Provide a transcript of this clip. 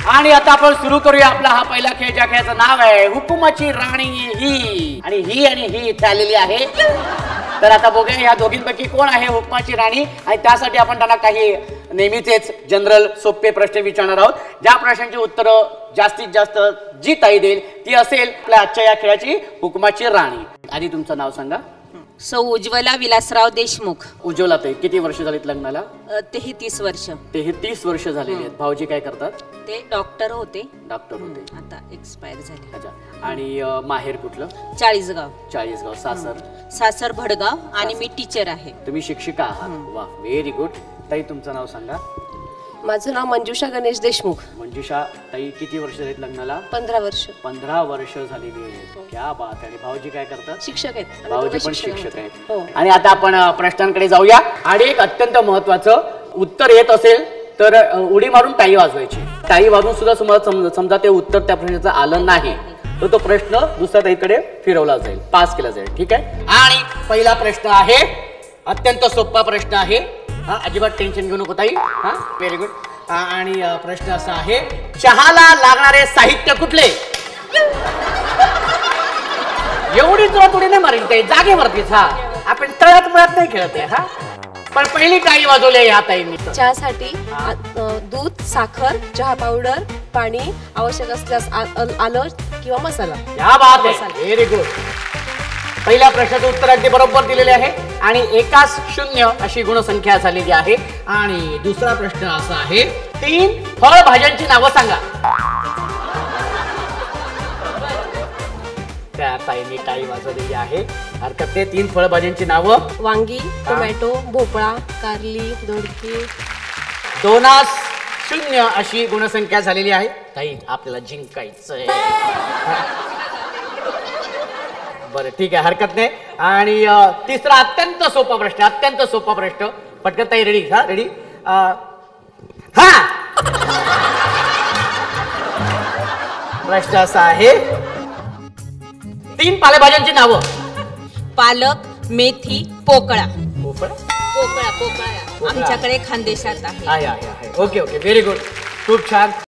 आणि आता आपण सुरू करूया आपला हा पहिला खेळ, ज्या खेळाचं नाव आहे हुकुमाची राणी ही. आणि ही इथे आलेली आहे. तर आता बघूया या दोघींपैकी कोण आहे हुकुमाची राणी. आणि त्यासाठी आपण त्यांना काही नेहमीचेच जनरल सोपे प्रश्न विचारणार आहोत. ज्या प्रश्नांची उत्तरं जास्तीत जास्त जी ताई देईल ती असेल आपल्या आजच्या या खेळाची हुकुमाची राणी. आधी तुमचं नाव सांगा. सौ उज्ज्वला विलासराव देशमुख. उज्ज्वला ताई, किती वर्ष झालीत लग्नाला? 33 वर्ष. 33 वर्ष झालेली आहेत. भाऊजी काय करतात? ते डॉक्टर होते. आता एक्सपायर झाले. अच्छा. आणि माहेर कुठलं? चाळीसगाव. चाळीसगाव. सासर भडगाव. आणि मी टीचर आहे. तुम्ही शिक्षिका आहात. वा, व्हेरी गुड. ताई तुमचं नाव सांगा. माझं नाव मंजुषा गणेश देशमुख. मंजुषा ताई, किती वर्ष झालीत लग्नाला? 15 वर्ष. 15 वर्ष झालेली आहे. क्या बात. आणि भाऊजी काय करतात? शिक्षक आहेत. भाऊजी पण शिक्षक आहेत. हो. आणि आता आपण प्रश्नांकडे जाऊया. आणि एक अत्यंत महत्वाचं उत्तर येत असेल तर उडी मारून टाळी वाजवायची. टाळी वाजून सुद्धा समजा ते उत्तर त्या प्रश्नाचं आलं नाही तर तो प्रश्न दुसऱ्या ताईकडे फिरवला जाईल, पास केला जाईल. ठीक आहे. आणि पहिला प्रश्न आहे अत्यंत सोपा प्रश्न आहे. हा, अजिबात टेन्शन घेऊ नको ताई. हा, व्हेरी गुड. आणि प्रश्न असा आहे, चहाला लागणारे साहित्य कुठले? एवढी थोडी नाही मारेल ताई, जागेवरतीच. हा, आपण तळ्यात मुळात नाही खेळत आहे. हा, पण पहिली टाळी वाजवली या ताईंनी. चहासाठी दूध, साखर, चहा पावडर, पाणी, आवश्यक असल्यास आलं किंवा मसाला. क्या बात आहे. Very good. पहिल्या प्रश्नाचं उत्तर अगदी बरोबर दिलेले आहे आणि 1-0 अशी गुणसंख्या झालेली आहे. आणि दुसरा प्रश्न असा आहे, 3 फळभाज्यांची नावं सांगा. त्या ताईने टाळी वाजवलेली आहे. हरकत नाही. 3 फळभाज्यांची नावं. वांगी, टोमॅटो, भोपळा, कारली, दोडकी. 2-0 अशी गुणसंख्या झालेली आहे. ताई, आपल्याला जिंकायचंय. बरं, ठीक आहे, हरकत नाही. आणि तिसरा अत्यंत सोपा प्रश्न. पटकन ताई, रेडी? हा, रेडी. हा, प्रश्न असा आहे, 3 पालेभाज्यांची नावं. पालक, मेथी, पोकळा. पोकळा. आमच्याकडे खानदेशात आहे. Okay, very good. खूप छान.